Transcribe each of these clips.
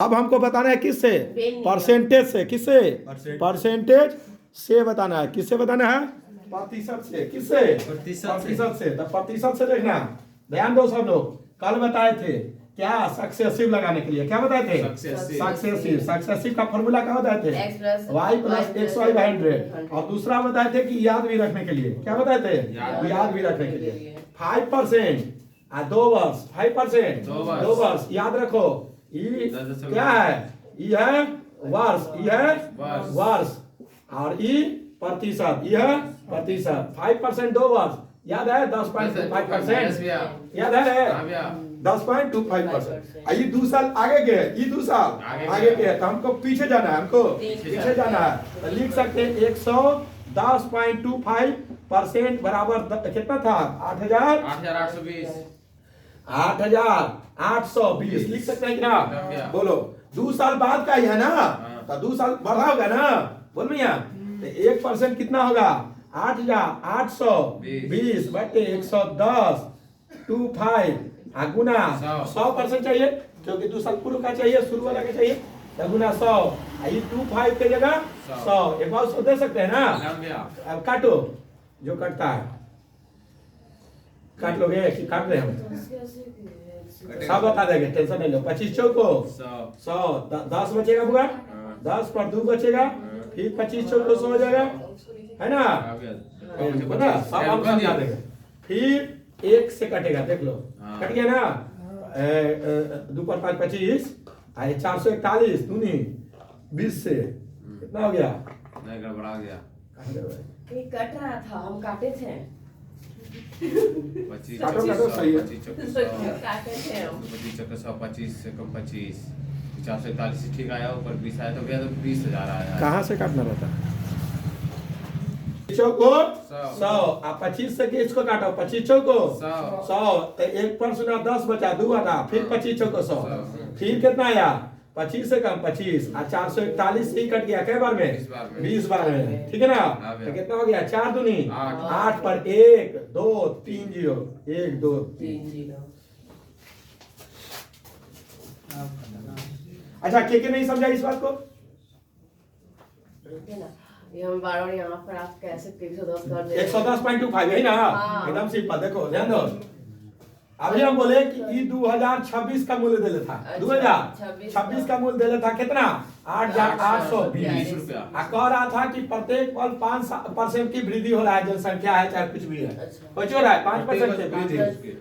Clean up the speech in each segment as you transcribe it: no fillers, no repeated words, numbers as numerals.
अब हमको बताना है किससे, परसेंटेज से। किससे, परसेंटेज से बताना है। किससे बताना है, प्रतिशत से। किससे, प्रतिशत से। तो प्रतिशत से देखना, ध्यान दो सब लोग। कल बताए थे क्या, सक्सेसिव लगाने के लिए क्या बताए थे, सक्सेसिव। सक्सेसिव का फॉर्मूला क्या बताए थे, y plus x y by 100। और दूसरा बताए थे कि याद भी रखने के लिए, क्या बताए थे, याद भी रखने के लिए 5%, 2 वर्ष 5%, 2 वर्ष याद रखो। ई क्या है, ई है वर्ष, ई है वर्ष, और ई प्रतिशत, ई है प्रतिशत। 5% 2 वर्ष याद है, 10.5%। याद है 10.25%। ये 2 साल आगे के, ये 2 साल आगे के, तो हमको पीछे जाना है, हमको पीछे जाना है। तो लिख सकते हैं 110.25% बराबर कितना था, 8,820 लिख सकते हैं कि ना, बोलो 2 साल बाद का ही है ना, तो 2 साल बढ़ा होगा ना, बोल भैया। 1% कितना होगा, 8,820 बटे 110 25 गुना 100% चाहिए, क्योंकि 2 साल पूर्व का चाहिए, शुरू वाला का चाहिए, तो गुना 100। ये 25 के जगह 100। एक बार 100 दे सकते हैं ना। अब काटो, जो कटता है काट लोगे कि काट रहे हम, सब बता देंगे, टेंशन नहीं लो। 25 चौको 100, 10 बचेगा बुआ, 10 पर 2 बचेगा, फिर 25 चौको 100 हो जाएगा, है ना, सब हम समझा देंगे। फिर 1 से कटेगा, देख लो कट गया ना, 2 पर 5 25, 441 दूनी 20 से कितना हो गया, नहीं गड़बड़ा गया, कट रहा था, हम काटे थे। 25 काटो सही है, 25 काटे थे हम। 25 25 से कम 25, 441 से ठीक आया, ऊपर 20 आया तो गया, तो 20,000 आया। कहाँ से काटना रहता है, चौको 100, आप 25 से इसको काटो, 25 चौको 100, तो 1 पर सुना 10 बचा, 2 आता, फिर 25 चौको 100, फिर कितना आया, 25 से कम 25, 441 से ही कट गया, कै बार में, 20 बार में, ठीक है ना। तो कितना हो गया, 4 दूनी 8 पर 1 2 3 0, 1 2 3 0। अच्छा, के नहीं समझा इस बात को, ये हम बार-बार यहाँ पर आप कैसे 110 कर दे, 110.25 है ना, एकदम सिंपल। देखो ध्यान दो, अभी हम बोले कि ये 2026 का मूल्य दे था, 2026 का मूल्य दे था कितना, 8,820 रुपया। कह रहा था कि प्रत्येक पल 5% की वृद्धि हो रहा है, जनसंख्या है चाहे कुछ भी है, कुछ हो रहा है 5% की वृद्धि।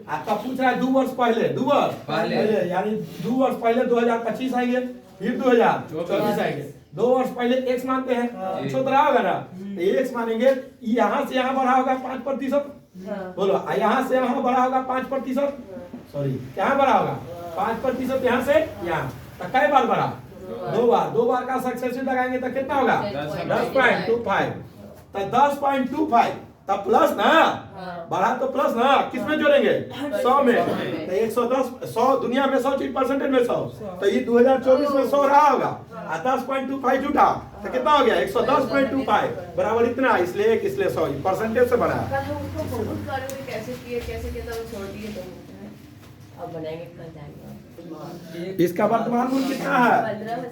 आपका पूछ रहा है 2 वर्ष पहले, 2 वर्ष पहले, यानी 2 वर्ष पहले 2025 आएंगे, फिर 2024 आएंगे। 2 वर्ष पहले x मानते हैं, छोटा रहा होगा ना, तो x मानेंगे, यहाँ से यहाँ बढ़ा होगा 5%, बोलो यहाँ से यहाँ बढ़ा होगा 5%, सॉरी यहाँ बढ़ा होगा 5%, यहाँ से यहाँ, तो कई बार बढ़ा, 2 बार। 2 बार का सक्सेसिव लगाएंगे तो कितना होगा, 10.25, तो 10.25 तब प्लस ना, बढ़ा तो प्लस ना, किसमें जोड़ेंगे, 100 में, तो 110 100 दुनिया में 100 चीज परसेंटेज में 100, तो ये 2024 में 100 रहा होगा, 10.25 जुटा, तो कितना हो गया, 110.25 बराबर इतना, इसलिए 100 परसेंटेज से बना। कैसे किए तो छोड़ दिए, तो अब बनाएंगे कल जाएंगे। इसका वर्तमान मूल्य कितना है,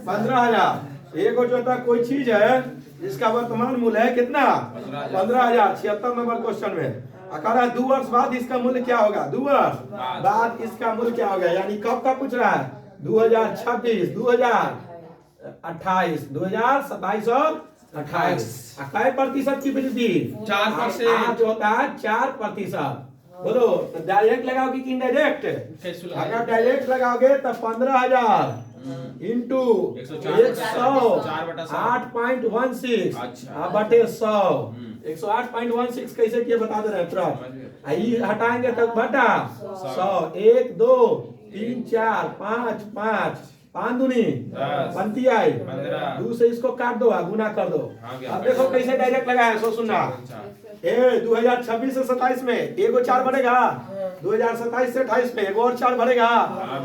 15,000। एक जो था कोई चीज है इसका वर्तमान मूल्य है कितना, 15,000। 76 नंबर क्वेश्चन में अकारा 2 वर्ष बाद इसका मूल्य क्या होगा, 2 वर्ष बाद इसका मूल्य क्या होगा, यानी कब का पूछ रहा है, 2026 2028 2027 और 28। कै प्रतिशत की वृद्धि, 4% होता है 4%। बोलो डायरेक्ट लगाओगे कि इनडायरेक्ट, अगर डायरेक्ट लगाओगे तो 15,000 इंटू 108.16 बटे 100, 108.16 कैसे किए बता दे रहे हैं तुरंत, हटाएंगे तो बटा 100, 1 2 3 4 5 5 5 दूनी 25 आई, 2 से इसको काट दो, गुना कर दो। अब देखो कैसे डायरेक्ट लगाया, सो सुनना, 2026 से 27 में एगो 4 बढ़ेगा, 2027 से 28 में एगो और 4 बढ़ेगा,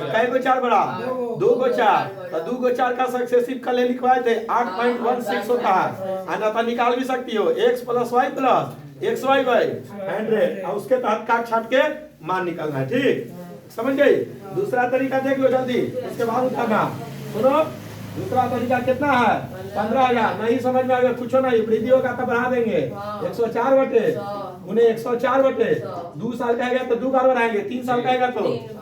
कै गो 4 बढ़ा, 2 गो 4, तो 2 गो 4 का सक्सेसिव कल लिखवाए थे 8.16 होता है, अन्यथा निकाल भी सकती हो, x plus y plus xy by 100, और उसके तहत काट छाट के मान निकालना है, ठीक समझ गई। दूसरा तरीका देख लो जल्दी, इसके बाद उठाना, सुनो, दूसरा तरीका कितना है? 15,000। नहीं समझ में आएगा कुछ नहीं, वृद्धि होगा तो बढ़ा देंगे। 104 बटे उन्हें 104 बटे 2 साल कहेगा तो 2 बार बढ़ाएंगे, 3 साल कहेगा तो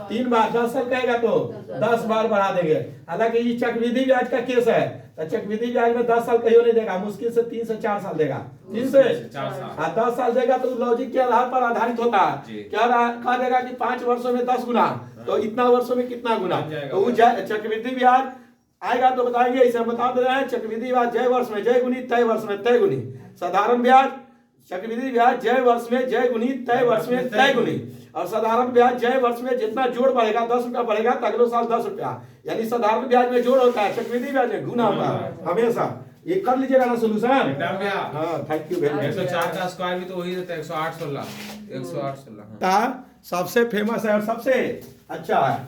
3 बार, 10 साल कहेगा तो 10 बार बढ़ा देंगे। हालांकि ये चक्रवृद्धि ब्याज का केस है, तो चक्रवृद्धि ब्याज में 10 साल कहीं नहीं देगा, मुश्किल से 3 से 4 साल देगा। 3 से 10 साल देगा तो लॉजिक के आधार पर आधारित होता है। क्या कहा देगा कि 5 वर्षों में 10 गुना, तो इतना वर्षों में कितना गुना, तो वो चक्रवृद्धि ब्याज आएगा तो बताएंगे। इसे हम बता दे रहे हैं, चक्रवृद्धि ब्याज जय वर्ष में जय गुनी, तय वर्ष में तय गुनी। साधारण ब्याज चक्रवृद्धि ब्याज जय वर्ष में जय गुनी, तय वर्ष में तय गुनी। और साधारण ब्याज जय वर्ष में जितना जोड़ बढ़ेगा 10 रुपया बढ़ेगा तो अगले साल 10 रुपया, यानी साधारण ब्याज में जोड़ होता है, चक्रवृद्धि ब्याज में गुना होता है हमेशा। ये कर लीजिएगा ना सोल्यूशन। हाँ, थैंक यू वेरी मच। 104 का स्क्वायर भी तो वही रहता है, 108/16 सबसे फेमस है और सबसे अच्छा है।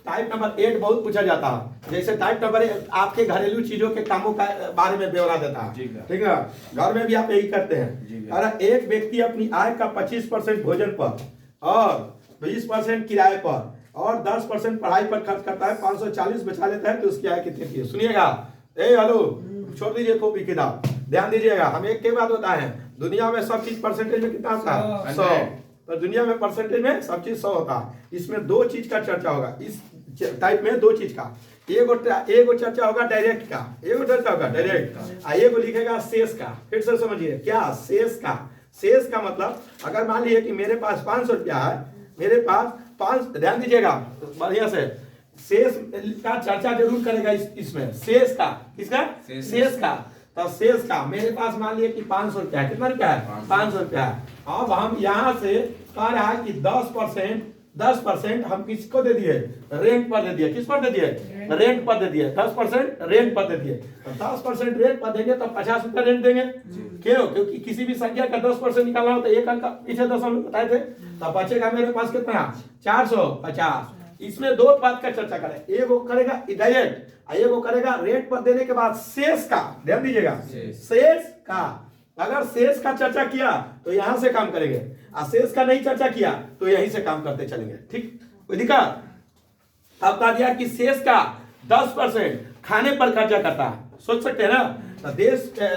टाइप नंबर 8 बहुत पूछा जाता है। जैसे टाइप नंबर 1 आपके घरेलू चीजों के कामों का बारे में ब्यौरा देता है, ठीक है। घर में भी आप यही करते हैं। अगर एक व्यक्ति अपनी आय का 25% भोजन पर और 20% किराए पर और 10% पढ़ाई पर खर्च करता है, 540 बचा लेता है, तो उसकी आय कितनी है? सुनिएगा, हेलो, छोड़ दीजिए कॉपी किताब, ध्यान दीजिएगा। हम एक के बाद होता है, दुनिया में सब चीज परसेंटेज में कितना होता है? 100। तो दुनिया में परसेंटेज में सब चीज 100 होता है। इसमें 2 चीज का चर्चा होगा, इस टाइप में 2 चीज का। एगो चर्चा होगा डायरेक्ट का, एगो चर्चा होगा डायरेक्ट, एगो लिखेगा शेष का। फिर से समझिए, क्या शेष का? शेष का मतलब अगर मान लीजिए कि मेरे पास 500 रुपया है, मेरे पास 5, ध्यान दीजिएगा बढ़िया से, शेष का चर्चा जरूर करेगा इसमें। शेष का, किसका? शेष का। तो शेष का मेरे पास मान लिया कि 500 रुपया, कितना रुपया है? 500 रुपया है। अब हम यहाँ से कह रहा है कि 10% हम किसको दे दिए? रेंट पर दे दिए। किस पर दे दिए? रेंट पर दे दिए। 10% रेंट पर दे दिए। तो 10% रेंट पर देंगे तो 50 रुपया रेंट देंगे। क्यों? क्योंकि किसी भी संख्या का 10% निकालना हो तो एक अंक पीछे 10 अंक बताए थे, तो बचेगा मेरे पास कितना? 450। इसमें 2 बात का चर्चा करें, एगो करेगा डायरेक्ट, एगो करेगा रेंट पर देने के बाद शेष का। ध्यान दीजिएगा, शेष का। अगर शेष का चर्चा किया तो यहां से काम करेंगे, और शेष का नहीं चर्चा किया तो यहीं से काम करते चलेंगे। ठीक, कोई दिक्कत? अब कहा दिया कि शेष का 10% खाने पर खर्चा करता है, सोच सकते हैं ना। तो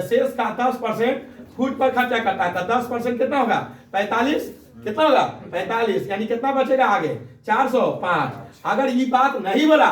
शेष का 10% फूड पर खर्चा करता है, तो 10% कितना होगा? 45। कितना होगा? 45। यानी कितना बचेगा आगे? 405। अगर ये बात नहीं बोला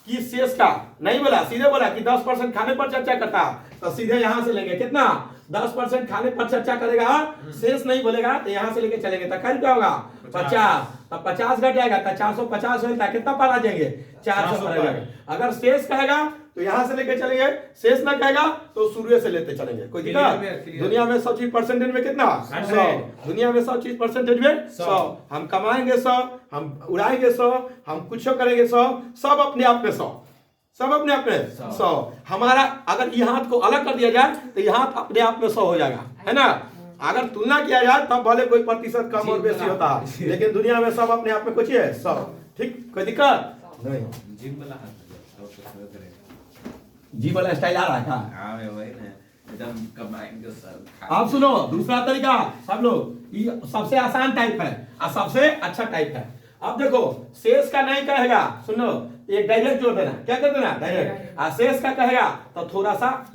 कि शेष का, नहीं बोला, सीधे बोला कि 10% खाने पर चर्चा करता, तो सीधे यहां से लेंगे। कितना? 10% खाने पर चर्चा करेगा, शेष नहीं बोलेगा, तो यहां से लेके चलेंगे। तो क्या होगा? 50। तो 50 घट जाएगा तो 450 होता है। कितना पर आ जाएंगे? 400 पर आ जाएंगे। अगर शेष कहेगा तो यहां से लेके चलेंगे, शेष ना कहेगा तो शुरू से लेते चलेंगे। कोई दिक्कत? दुनिया में सब चीज परसेंटेज में कितना? 100। दुनिया में सब चीज परसेंटेज में 100। हम कमाएंगे 100, हम उड़ाएंगे 100, हम कुछ करेंगे 100, सब अपने आप में 100, सब अपने आप में 100। हमारा अगर ये हाथ को अलग कर दिया जाए तो ये हाथ अपने आप में 100 हो जाएगा, है ना। अगर तुलना किया जाए तब भले कोई प्रतिशत कम और बेसी होता है, लेकिन दुनिया में सब अपने आप में कुछ है 100। ठीक, कोई दिक्कत नहीं? जी वाला स्टाइल आ रहा है क्या? हाँ वही ना, एकदम कमाएंगे सब। आप सुनो, दूसरा तरीका सब लोग, ये सबसे आसान टाइप है और सबसे अच्छा टाइप है। अब देखो, शेष का नहीं कहेगा, सुनो, एक डायरेक्ट जोड़ देना। क्या कर देना? डायरेक्ट। और शेष का कहेगा तो थोड़ा सा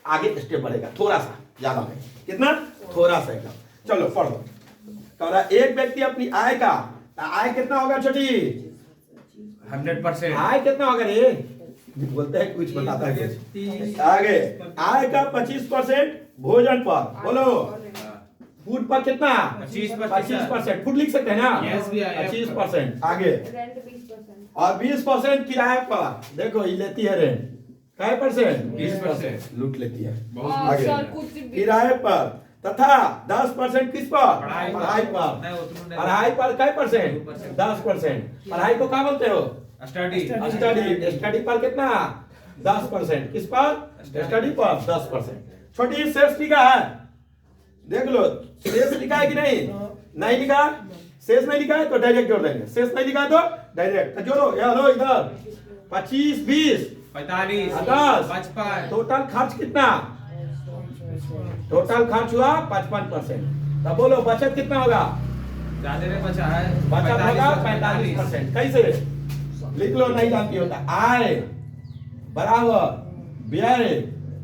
आगे स्टेप बढ़ेगा, थोड़ा सा, ज्यादा नहीं। कितना? थोड़ा सा एकदम। चलो पढ़ो। कह रहा एक व्यक्ति अपनी आय का, आय कितना होगा छोटी? 100%। आय कितना होगा रे? बोलते हैं कुछ, बताता है कुछ। आगे, आय का 25% भोजन पर, बोलो। फूड पर कितना? 25%। फूड लिख सकते हैं ना? 25%। आगे, और 20% किराए पर। देखो ये लेती है रेंट, क्या % 20% लूट लेती है। आगे, किराए पर तथा 10% किस पर? पढ़ाई पर। पढ़ाई पर क्या %? 10%। पढ़ाई को क्या बोलते हो? स्टडी। स्टडी पर कितना? 10%। किस पर? स्टडी पर 10%। छोटी शेष लिखा है, देख लो, शेष लिखा है कि नहीं? नहीं लिखा, शेष नहीं लिखा है तो डायरेक्ट जोड़ देंगे। शेष नहीं लिखा है तो डायरेक्ट जोड़ो। हेलो इधर 25, 20, 45, 10, 55। टोटल खर्च कितना? टोटल खर्च हुआ 55%। तब बोलो बचत कितना होगा? ज्यादा नहीं बचा है, बचत होगा 45%। कैसे लिख लो? नहीं जानती होता। आय बराबर व्यय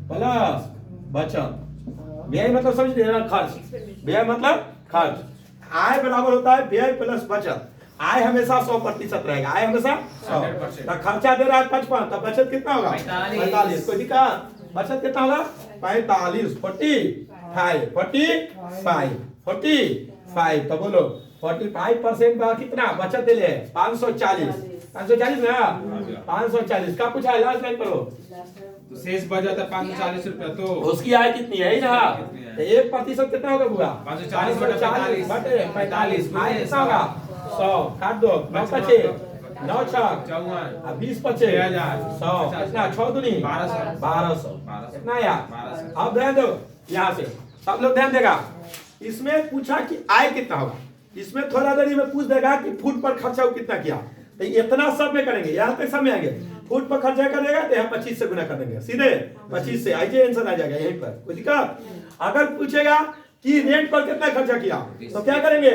प्लस बचत। व्यय मतलब समझ रहे हैं, खर्च। व्यय मतलब खर्च। आय बराबर होता है व्यय प्लस बचत। आय हमेशा 100% रहेगा, आय हमेशा 100। तो खर्चा दे रहा है 55, तो बचत कितना होगा 45। कोई दिक्कत? बचत कितना होगा 45, 45। तो बोलो 45% का कितना बचत दे ले 540। 540 ना, 540 का पूछा है, लास्ट लाइन पढ़ो। तो शेष बचा था 540 रुपया, तो उसकी आय कितनी है ना, तो 1% कितना होगा बुआ 540 बटे 45। आय कितना होगा 100, काट दो 9 पचे 9 छक 54 20 पचे 100 कितना 6 दूनी 1200 कितना आया। अब ध्यान दो, यहाँ से सब लोग ध्यान देगा। इसमें पूछा कि आय कितना होगा, इसमें थोड़ा देरी में पूछ देगा कि फूड पर खर्चा कितना किया। तो इतना सब में करेंगे, यहाँ तक सब में आएंगे। फूड पर खर्चा कर देगा तो यहाँ 25 से गुना कर देंगे, सीधे 25 से आइए आंसर आ जाएगा यहीं पर। कोई दिक्कत? अगर पूछेगा कि रेंट पर कितना खर्चा किया तो क्या करेंगे,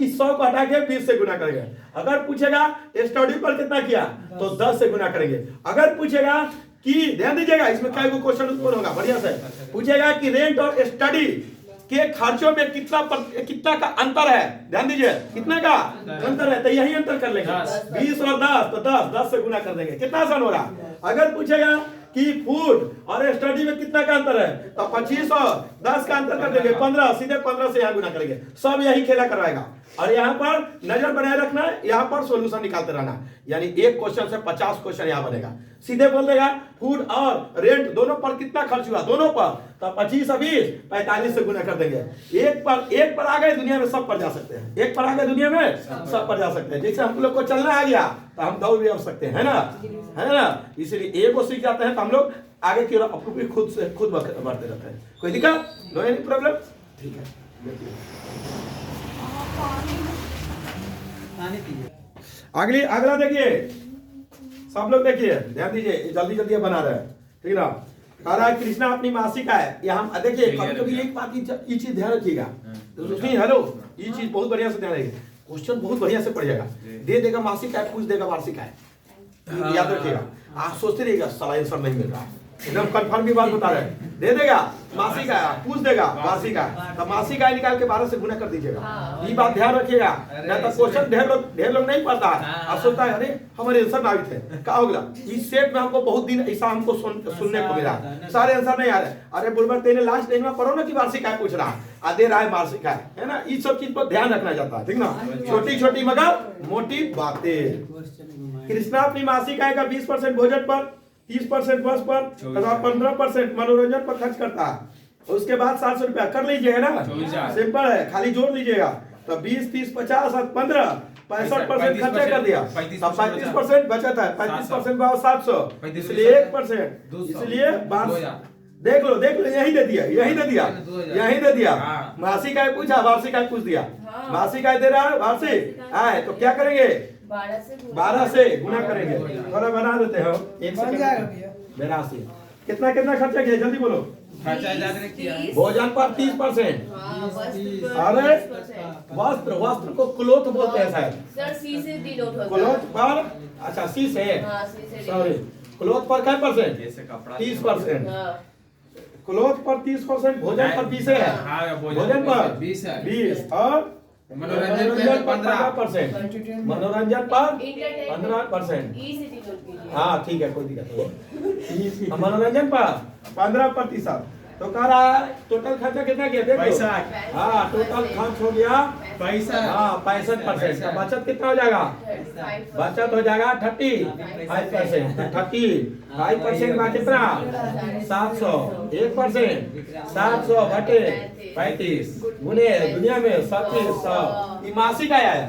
100 को हटा के 20 से गुना करेंगे। अगर पूछेगा स्टडी पर कितना किया तो 10 से गुना करेंगे। अगर पूछेगा कि ध्यान दीजिएगा, इसमें क्या क्वेश्चन उत्पन्न होगा बढ़िया से, पूछेगा कि रेंट और स्टडी के खर्चों में कितना का अंतर है, ध्यान दीजिए कितना का अंतर है, तो यही अंतर कर लेंगे 20 और 10, तो 10 से गुना कर देंगे। कितना आसान हो रहा। अगर पूछेगा कि फूड और स्टडी में कितना का अंतर है तो 25 और 10 का अंतर कर देंगे 15, सीधे 15 से यहाँ गुना करेंगे। सब यही खेला करवाएगा। और यहाँ पर नजर बनाए रखना है, यहाँ पर सॉल्यूशन निकालते रहना, यानी एक क्वेश्चन से 50 क्वेश्चन यहाँ बनेगा। सीधे बोल देगा फूड और रेंट दोनों पर कितना खर्च हुआ, दोनों पर, तो 25 और 20 45 से गुना कर देंगे। एक पर आ गए दुनिया में सब पर जा सकते हैं, एक पर आ गए दुनिया में सब पर जा सकते हैं। जैसे हम लोग को चलना आ गया तो हम दौड़ भी अब सकते हैं, है ना। इसलिए एक को सीख जाते हैं तो हम लोग आगे की ओर अपने खुद बढ़ते रहते हैं। कोई दिक्कत? No any problem? ठीक है। अगला देखिए, सब लोग देखिए, ध्यान दीजिए, जल्दी जल्दी बना रहे हैं, ठीक ना। कह रहा है कृष्णा अपनी मासिक आय, यहाँ देखिए कभी एक बात ये चीज ध्यान रखिएगा। हेलो, ये चीज बहुत बढ़िया से ध्यान रखिएगा, क्वेश्चन बहुत बढ़िया से पढ़िएगा। दे देगा मासिक आय, पूछ देगा वार्षिक आय, याद रखिएगा। आप सोचते रहिएगा साला आंसर नहीं मिल रहा है, एकदम कंफर्म की बात बता रहे हैं। दे देगा मासिक आय, पूछ देगा वार्षिक आय, तो मासिक आय निकाल के 12 से गुना कर दीजिएगा। ये बात ध्यान रखिएगा, नहीं तो क्वेश्चन ढेर लोग नहीं पढ़ता है। आप सोचता है अरे हमारे आंसर ना थे, क्या हो गया। इस सेट में हमको बहुत दिन ऐसा हमको सुनने को मिला, सारे आंसर नहीं आ रहे। अरे बुलबर तेरे लास्ट लाइन में पढ़ो ना कि वार्षिक आय पूछ रहा है, दे रहा है वार्षिक आय, है ना। इस सब चीज पर ध्यान रखना चाहता है, ठीक ना। छोटी छोटी मगर मोटी बातें। कृष्णा अपनी मासिक आय का 20% भोजन पर, 30% बस पर तथा 15% मनोरंजन पर खर्च करता है। उसके बाद 700 रुपया कर लीजिएगा ना, सिंपल है, खाली जोड़ लीजिएगा। तो 20, 30, 50 और 15 65% खर्चा कर दिया, तब 35% बचत है। 35% भाव 700, इसलिए 1%, इसलिए 12। देख लो यही दे दिया। मासिक आय पूछा, वार्षिक आय पूछ दिया। मासिक आय दे रहा है, वार्षिक आय, तो क्या करेंगे 12 से गुना करेंगे। थोड़ा बना देते हो, 82। कितना खर्चा किया, जल्दी बोलो। भोजन पर 30%, अरे वस्त्र को क्लोथ बोलते हैं शायद, क्लोथ पर, अच्छा सी से, सॉरी, क्लोथ पर क्या परसेंट, 30%। क्लोथ पर 30%, भोजन पर 20 है, भोजन पर 20 और मनोरंजन पर 15%, मनोरंजन पर 15%। हाँ ठीक है, कोई दिक्कत नहीं। मनोरंजन पर 15%। तो कह रहा है टोटल खर्चा कितना किया, देखो। हाँ, टोटल खर्च हो गया पैसा, हाँ 65%। का बचत कितना हो जाएगा, बचत हो जाएगा 35%। 35% का कितना 700, 1%, 700 बटे 35 गुने दुनिया में 3700। मासिक आया है,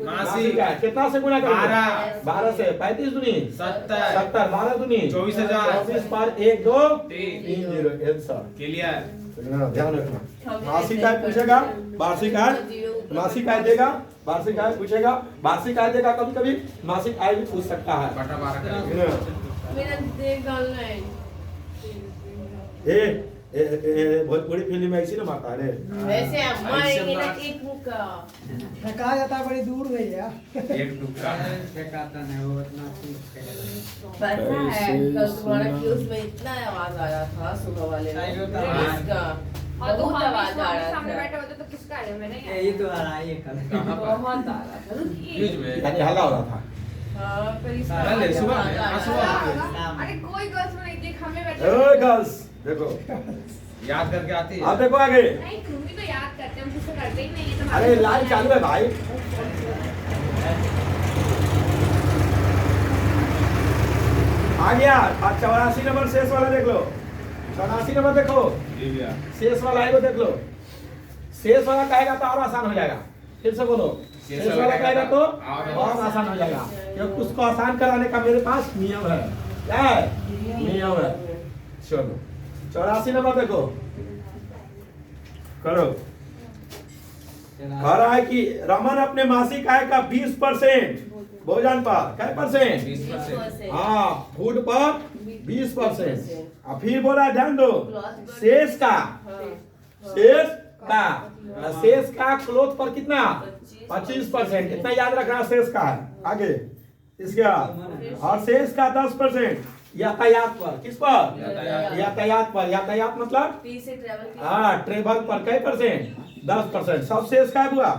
मासिक आय कितना से गुना करेंगे, 12 से। 35 दूनी 70, 12 दूनी 24,000, 24 पर 1 2 3 0 आंसर क्लियर। ध्यान रखना, मासिक आय पूछेगा, वार्षिक आय, मासिक आय देगा, वार्षिक आय पूछेगा, वार्षिक आय देगा, कभी कभी मासिक आय भी पूछ सकता है। भोजपुरी फिल्म में ऐसी ना मारता है रे। वैसे मारेंगे ना एक मुक्का। कहा जाता है बड़ी दूर गई है। एक टुकड़ा फेंकाता नहीं वो इतना पता है कल तुम्हारा क्यूज में इतना आवाज आ रहा था सुबह वाले में इसका और तो बहुत आवाज आ रहा सामने बैठे था। होते तो किसका है मैंने यही तो आ रहा है ये कल। कहाँ पर बहुत आ रहा था। फ्रिज में यानी हल्ला हो रहा था। हाँ फिर इसका अरे, आवाज सुबह आ में, रहा हाँ, था। सुबह अरे कोई गर्ल्स में नहीं देख हमें बैठे ओए गर्ल्स देखो, याद करके आती है। आप देखो आगे। नहीं तुम भी तो याद करते हैं हम किसी करते ही नहीं है तो अरे लाइव चालू है भाई। आ गया। 84 नंबर शेष वाला देख लो। 84 नंबर देखो, जी भैया। शेष वाला है वो देख लो। शेष वाला कहेगा तो और आसान हो जाएगा। फिर से बोलो, शेष वाला कहेगा तो और आसान हो जाएगा, क्योंकि उसको आसान कराने का मेरे पास नियम है। क्या है? नियम है। चलो 84 नंबर देखो, करो। कह रहा है कि रमन अपने मासिक आय का 20% भोजन पर, क्या परसेंट? 20%। हाँ, फूड पर 20%। और फिर बोला ध्यान दो, शेष का, शेष का, शेष का क्लोथ पर कितना? 25%। इतना याद रखना, शेष का है। आगे इसके बाद, और शेष का 10% यातायात पर। किस पर? यातायात पर। यातायात मतलब पी से ट्रैवल हाँ, ट्रेवल पर कई परसेंट? 10%। सब शेष का हुआ।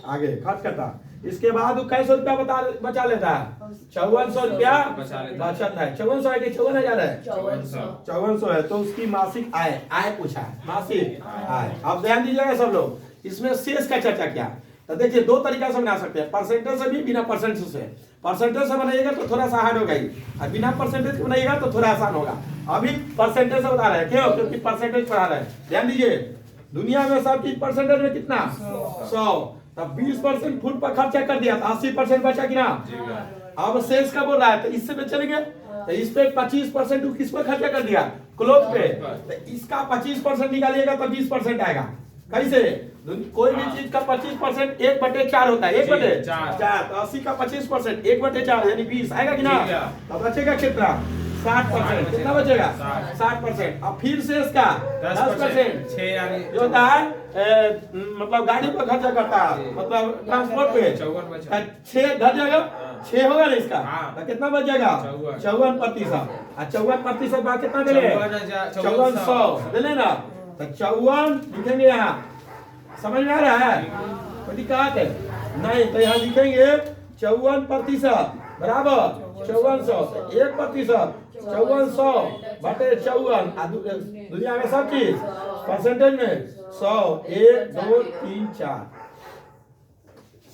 आगे खर्च करता। इसके बाद वो कैसे रुपया बचा लेता है? 5400 रुपया बचा लेता है। बचत है। 5400 है कि 54,000 है? 5400। 5400 है। तो उसकी मासिक आय, आय पूछा है, मासिक आय। अब ध्यान दीजिएगा सब लोग, इसमें शेष का चर्चा किया। तो देखिए दो तरीका से बना सकते हैं, परसेंटेज से भी, बिना परसेंटेज से। परसेंटेज से बनाइएगा तो थोड़ा सा हार्ड होगा ही, और बिना परसेंटेज के बनाइएगा तो थोड़ा आसान होगा। अभी परसेंटेज से बता रहे हैं, क्यों? क्योंकि परसेंटेज पढ़ा रहे हैं। ध्यान दीजिए, दुनिया में सब चीज परसेंटेज में कितना? 100। तब 20% फूड पर खर्चा कर दिया तो 80% बचा कि ना? अब शेष का बोल रहा है, तो इससे पे चलेंगे। तो इस पे 25% किस पर खर्चा कर दिया? क्लोथ पे। तो इसका 25% निकालिएगा तो 20% आएगा। कैसे? कोई भी चीज का 25% 1/4 होता है। 1/4 तो 80 का 25% 1/4 यानी 20 आएगा कि ना? तो बचेगा कितना? 60%। कितना बचेगा? 60%। और फिर शेष का 10% 6 यानी जो होता है मतलब गाड़ी पर खर्चा करता है, मतलब ट्रांसपोर्ट पे 54 बचा। 6 घट जाएगा, 6 होगा ना इसका? हाँ। तो कितना बच जाएगा? 54%। और 54% बाद कितना दे? 5400 दे लेना। तो 54 लिखेंगे यहाँ। समझ में आ रहा है? कोई दिक्कत है नहीं? तो यहाँ लिखेंगे 54% बराबर 5400। 1% 5400 बटे 54। दुनिया में सब चीज परसेंटेज में 100, 1, 2, 3, 4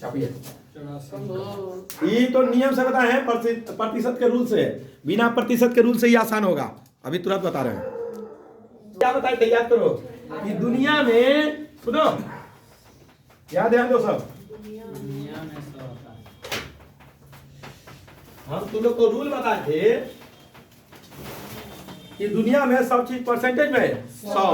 छापिए। ये तो नियम से बताए हैं, प्रतिशत के रूल से। बिना प्रतिशत के रूल से ही आसान होगा। अभी तुरंत बता रहे हैं। क्या बताए, तैयार करो कि दुनिया में, सुनो याद ध्यान दो सब, हम तुम लोग को रूल बताए थे कि दुनिया में सब चीज परसेंटेज में 100।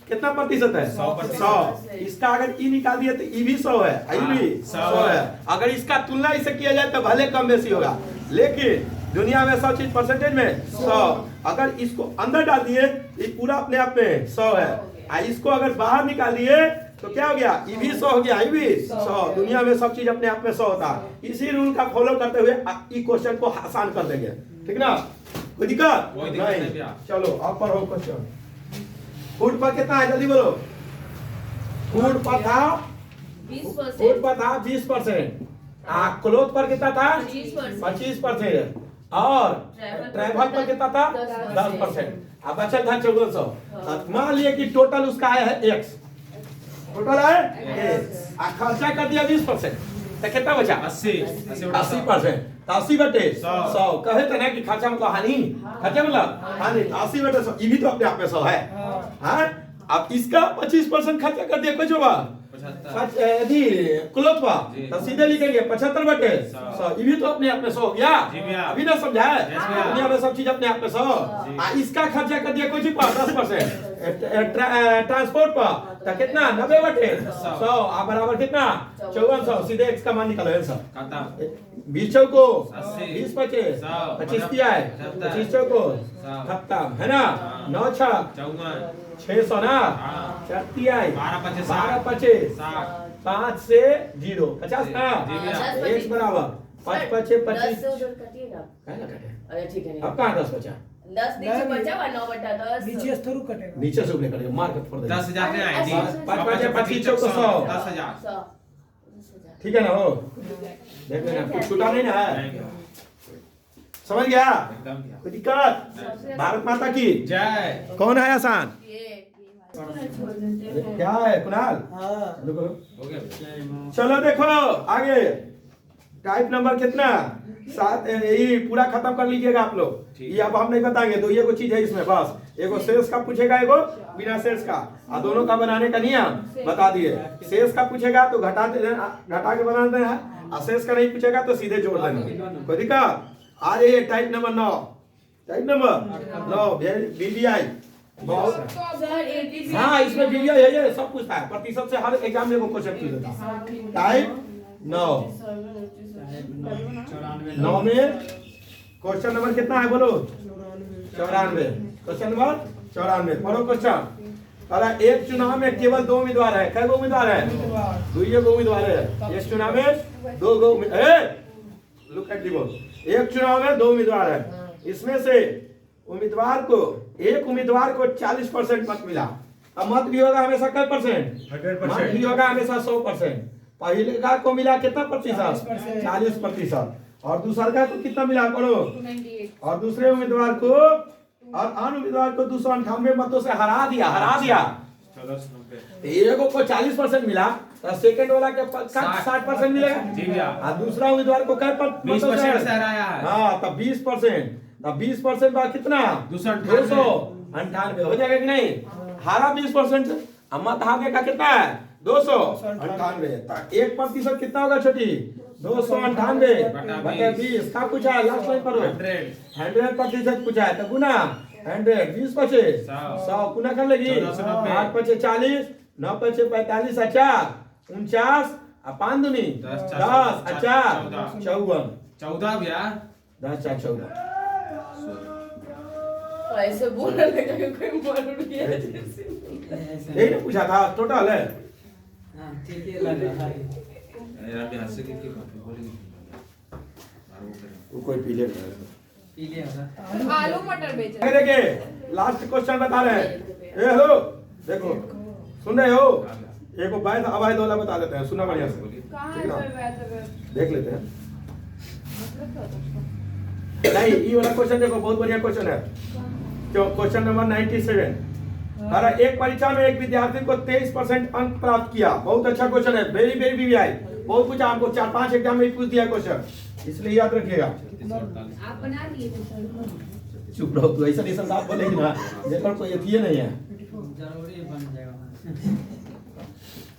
कितना प्रतिशत है? 100%। इसका अगर ई निकाल दिए तो ई भी 100 है, आई भी 100 है। अगर इसका तुलना इससे किया जाए तो भले कम बेसी होगा, लेकिन दुनिया में सब चीज परसेंटेज में 100। अगर इसको अंदर डाल दिए ये पूरा अपने आप में 100 है। इसको अगर बाहर निकाल दिए तो क्या हो गया? ई भी 100 हो गया, आई भी 100। दुनिया में सब चीज अपने आप में 100 होता है। इसी रूल का फॉलो करते हुए ई क्वेश्चन को आसान कर देंगे। ठीक ना? कोई दिक्कत नहीं? चलो अब पढ़ो क्वेश्चन। फूड पर कितना है? जल्दी बोलो। फूड पर था 20%। फूड पर था 20%। क्लोथ पर कितना था? 25%। और ट्रैवल पर कितना था? 10%। अब बचत था 1400। मान लिए कि टोटल उसका आया है X। टोटल है X। खर्चा कर दिया 20%। तो कितना बचा? 80%। 80 बटे 100। कहे तो ना कि खर्चा मतलब हानि, खर्चा मतलब हानि। 80 बटे 100 ये भी तो अपने आप में 100 है। हाँ, अब इसका 25% खर्चा कर दिया, कुछ होगा क्लोथ पर, तो सीधे लिखेंगे 75 बटे 100। ये भी तो अपने आप में 100 हो गया। अभी ना समझा है? दुनिया में सब चीज अपने आप में 100। इसका खर्चा कर दिया कुछ पर 10%। ट्रांसपोर्ट पर तो कितना 90/100 आप बराबर कितना 5400 सीधे x का मान निकालो आंसर खत्म 20 चौको 80 20 25 100 25 दिया है 25 चौको 100 खत्म है ना 9 छक 54 600 ना हाँ। 4 दिया है 12 25 12 25 60 5 से 0 50 ना जी भैया। x बराबर 5 25 10 से 25 उधर कटिएगा है ना कटे अरे ठीक है अब कहाँ 10 बचा 10 नीचे बचा हुआ 9/10 नीचे से थोड़ा कटेगा नीचे से ऊपर करेगा मार के फोड़ देगा 10,000 नहीं आएगी अच्छा, 5 25 100 10,000 100 ठीक है ना हो देख लेना कुछ छूटा नहीं ना है नहीं। समझ गया एकदम भैया। कोई दिक्कत भारत माता की जय कौन है आसान ये क्या है कुणाल हाँ रुको हो गया भैया। चलो देखो आगे टाइप नंबर कितना 7 यही पूरा खत्म कर लीजिएगा आप लोग ठीक। ये अब हम नहीं बताएंगे दो ये को चीज है इसमें बस एगो शेष का पूछेगा एगो बिना शेष का और दोनों का बनाने का नियम बता दिए शेष का पूछेगा तो घटा के बना देना है और शेष का नहीं पूछेगा तो सीधे जोड़ देना कोई दिक्कत आ जाइए type number 9 type number 9 BBI बहुत सर 80 हाँ इसमें बीबीआई है ये सब पूछता है प्रतिशत से हर एग्जाम में वो क्वेश्चन पूछ देता है टाइप 9 9 में क्वेश्चन नंबर कितना है बोलो 94 क्वेश्चन नंबर 94 पढ़ो क्वेश्चन अरे एक चुनाव में केवल 2 उम्मीदवार है कै गो उम्मीदवार है 2 उम्मीदवार है एक चुनाव में 2 गो लुक एट दी बोल एक चुनाव में 2 उम्मीदवार है इसमें से उम्मीदवार को एक उम्मीदवार को 40% मत मिला अब मत भी होगा हमेशा कै परसेंट 100%। मत भी होगा हमेशा 100%। पहले का को मिला कितना प्रतिशत 40% और दूसरा का को कितना मिला करो 298 और दूसरे उम्मीदवार को और अन्य उम्मीदवार को 298 मतों से हरा दिया 1490 एगो को 40% मिला तो सेकंड वाला के 60% मिलेगा जी भैया। और दूसरा उम्मीदवार को क्या 20% से हराया है हाँ तब 20% तब 20% बाद कितना 298 हो जाएगा कि नहीं हारा 20% मत हारने का कितना है 298 1% कितना होगा छोटी 298 बटे 20 का पूछा है लास्ट लाइन पढ़ो 100% पूछा है तो गुना 100 20 25 100 गुना कर लेगी 1490 8 25 40 9 25 45 4 49 5 दूनी 10 4 54 14 भैया 10 4 14 ऐसे बोलने लगा कि कोई मर गया यही ने पूछा था टोटल है हाँ ठीक है लग रहा है यार भी हंस के बोलेंगे वो कोई पीले पीले होगा आलू मटर बेच रहे आगे देखिए लास्ट क्वेश्चन बता रहे हैं ए हेलो देखो सुन रहे हो एक वैध अवैध वाला बता देते हैं सुना बढ़िया से कहाँ ठीक है ना? सर वैसे देख लेते हैं नहीं ये वाला क्वेश्चन देखो बहुत बढ़िया क्वेश्चन है क्वेश्चन नंबर 97 अरे एक परीक्षा में एक विद्यार्थी को 23% अंक प्राप्त किया बहुत अच्छा क्वेश्चन है वेरी वेरी वीवीआई बहुत कुछ आपको 4-5 एग्जाम में पूछ दिया क्वेश्चन इसलिए याद रखिएगा आप बना लिए थे सर चुप रहो तू ऐसा नहीं बात बोलेगी ना जेकर कोई यथी नहीं है जरूरी बन जाएगा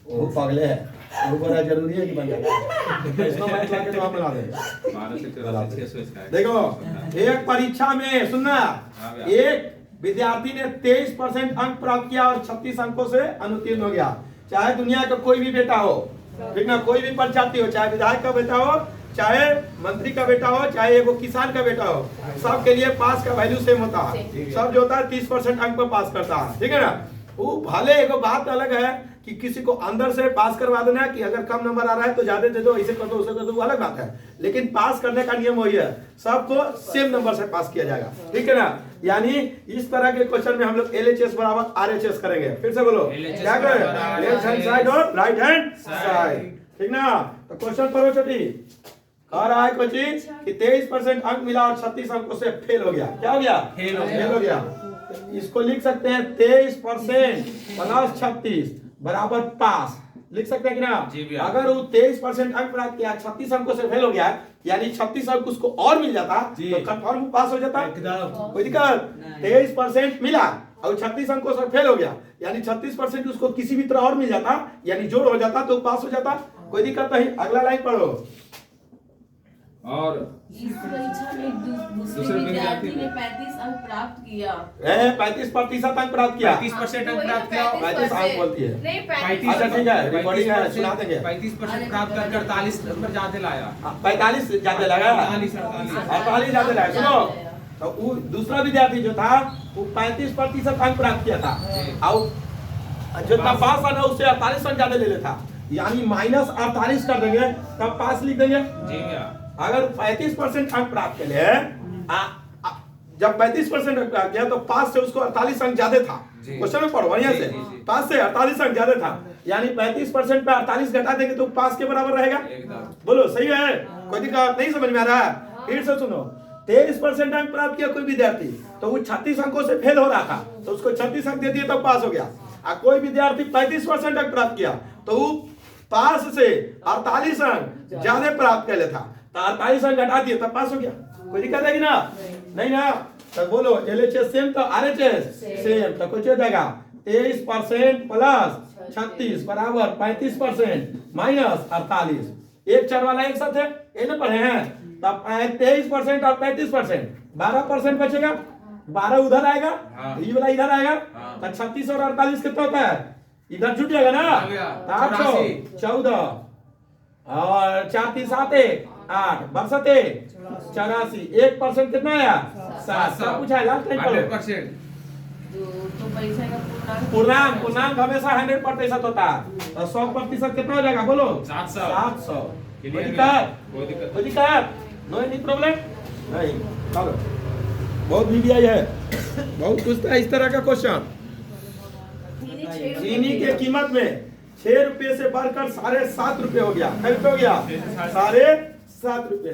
वो पागले है वो बड़ा जरूरी है कि बन जाएगा इसको मैच लाके तो हम बना देंगे 12 से 600 इसका है देखो एक परीक्षा में सुनना एक विद्यार्थी ने 23% अंक प्राप्त किया और 36 अंकों से अनुत्तीर्ण हो गया चाहे दुनिया का कोई भी बेटा हो ठीक ना कोई भी परीक्षार्थी हो चाहे विधायक का बेटा हो चाहे मंत्री का बेटा हो चाहे वो किसान का बेटा हो सबके लिए पास का वैल्यू सेम होता है सब जो होता है 30% अंक पर पास करता है ठीक है ना वो भले एक बात अलग है कि किसी को अंदर से पास करवा देना है कि अगर कम नंबर आ रहा है तो ज्यादा दे दो ऐसे कर दो उसे कर दो वो अलग बात है लेकिन पास करने का नियम वही है सबको सेम नंबर से पास किया जाएगा ठीक है ना यानी इस तरह के क्वेश्चन में हम लोग LHS बराबर RHS करेंगे फिर से बोलो LHS क्या करें बराबर लेफ्ट हैंड साइड और राइट हैंड साइड ठीक ना तो क्वेश्चन पढ़ो छोटी कह रहा है कोचिंग कि 23% अंक मिला और 36 अंकों से फेल हो गया क्या हो गया फेल हो गया इसको लिख सकते हैं 23% प्लस 36 बराबर पास लिख सकते हैं कि ना जी भैया। अगर वो 23% अंक प्राप्त किया 36 अंकों से फेल हो गया यानी 36 अंक उसको और मिल जाता जी। तो कंफर्म पास हो जाता एकदम कोई दिक्कत 23% मिला और 36 अंकों से फेल हो गया यानी 36% उसको किसी भी तरह और मिल जाता यानी जोड़ हो जाता तो पास हो जाता कोई दिक्कत नहीं अगला लाइन पढ़ो और इस परीक्षा में दूसरे दूसरे विद्यार्थी विद्यार्थी ने 35 अंक प्राप्त किया। 35% अंक प्राप्त किया। 35% अंक प्राप्त किया। 35 अंक बोलती है। नहीं, 35 अच्छा ठीक है, रिकॉर्डिंग है, सुना देंगे। 35% प्राप्त करके 48 नंबर ज्यादा लाया। 45 ज्यादा लगा, 48 ज्यादा लगा। सुनो, तो वो दूसरा विद्यार्थी जो था वो 35% अंक प्राप्त किया था, और जो था पास आना उससे 48 अंक ज्यादा ले लेता, यानी -48 कर देंगे तब पास लिख देंगे। जी भैया। अगर 35% अंक प्राप्त कर ले, जब 35% अंक प्राप्त किया तो पास से उसको 48 अंक ज्यादा था। जी। क्वेश्चन में पढ़ो बढ़िया जी, से, जी, जी। पास से 48 अंक ज्यादा था, यानी 35% पे 48 घटा देंगे तो पास के बराबर रहेगा। एकदम। बोलो सही है, कोई दिक्कत नहीं? समझ में आ रहा है? फिर से सुनो, 23% अंक प्राप्त किया कोई विद्यार्थी, तो वो 36 अंकों से फेल हो रहा था, तो उसको 36 अंक दे दिए तो पास हो गया। और कोई विद्यार्थी 35% अंक प्राप्त किया तो वो पास से 48 अंक ज्यादा प्राप्त कर लेता, तो 48 अंक घटा दिए तब पास हो गया। कोई दिक्कत है कि ना? नहीं ना? तो बोलो LHS सेम तो RHS सेम, तो कुछ हो जाएगा 23% प्लस 36 बराबर 35% माइनस 48। एक चार वाला एक साथ है, ये ना पढ़े हैं? तब 23% और 35%, 12% बचेगा, 12 उधर आएगा, हाँ। ये वाला इधर आएगा, हाँ। तो 36 और 48 कितना होता है? इधर छूट जाएगा ना? आ गया। 14 और 4 3 7 1 8 बरसते 84। 1% कितना आया? 7। सब पूछा है लास्ट टाइम पढ़ो। 100%। तो परीक्षा का पूर्णांक हमेशा 100% होता है, और 100% कितना हो जाएगा? बोलो 700। 700। Clear कोई है? दिक्कत? कोई दिक्कत कोई दिक्कत? No any problem? नहीं। चलो, बहुत VBI है, बहुत कुछ था इस तरह का क्वेश्चन। चीनी के कीमत में 6 रुपए से बढ़कर 7.5 रुपए हो गया। कितना हो गया? 7.5 रुपए।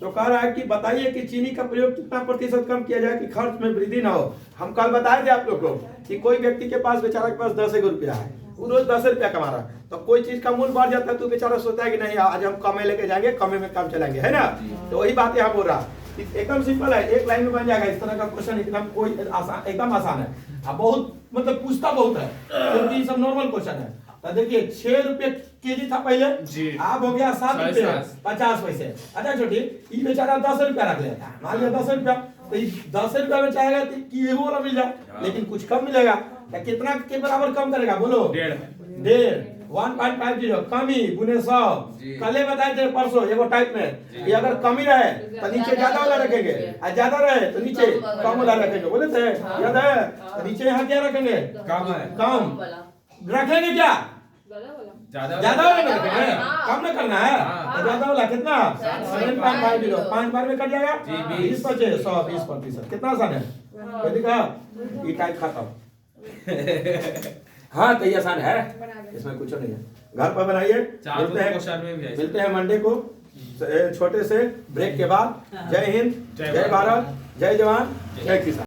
तो कह रहा है कि बताइए कि चीनी का प्रयोग कितना प्रतिशत कम किया जाए कि खर्च में वृद्धि ना हो। हम कल बताए थे आप लोग को कि कोई व्यक्ति के पास, बेचारा के पास 10 रुपया है, वो रोज 10 रुपया कमा रहा है, तो कोई चीज का मूल्य बढ़ जाता है तो बेचारा सोचता है कि नहीं आज हम कमे लेके जाएंगे, कमे में काम चलाएंगे, है ना? तो वही बात यहाँ बोल रहा, एकदम सिंपल है, एक लाइन में बन जाएगा इस तरह का क्वेश्चन। एकदम कोई आसान, एकदम आसान है। अब बहुत मतलब पूछता बहुत है, क्योंकि सब नॉर्मल क्वेश्चन है। तो देखिए 6 रुपए केजी था पहले, जी। अब हो गया 7 रुपए 50 पैसे। अच्छा छोटी, ये बेचारा 10 रुपया रख लेता है, मान लिया 10 रुपया, तो 10 रुपया में चाहेगा कि ये वाला मिल जाए, लेकिन कुछ कम मिलेगा। तो कितना के बराबर कम करेगा? बोलो 1.5। 1.50 कमी गुने 100। कल बताए थे परसों एगो टाइप में कि अगर कमी रहे तो नीचे ज्यादा वाला रखेंगे, और ज्यादा रहे तो नीचे कम वाला रखेंगे। बोले थे याद है? तो नीचे यहाँ क्या रखेंगे? कम है। कम रखेंगे। क्या ज्यादा वाला में रखेंगे? कम ना करना है। तो ज्यादा वाला कितना? 7.50। 5 बार में कट जाएगा, 20 बचे 100, 20%। कितना आसान है? कोई दिक्कत? ये टाइप खत्म। हाँ तो ये आसान है, इसमें कुछ नहीं है। घर पर बनाइए। मिलते हैं मंडे को छोटे से ब्रेक के बाद। जय हिंद, जय भारत, जय जवान, जय किसान।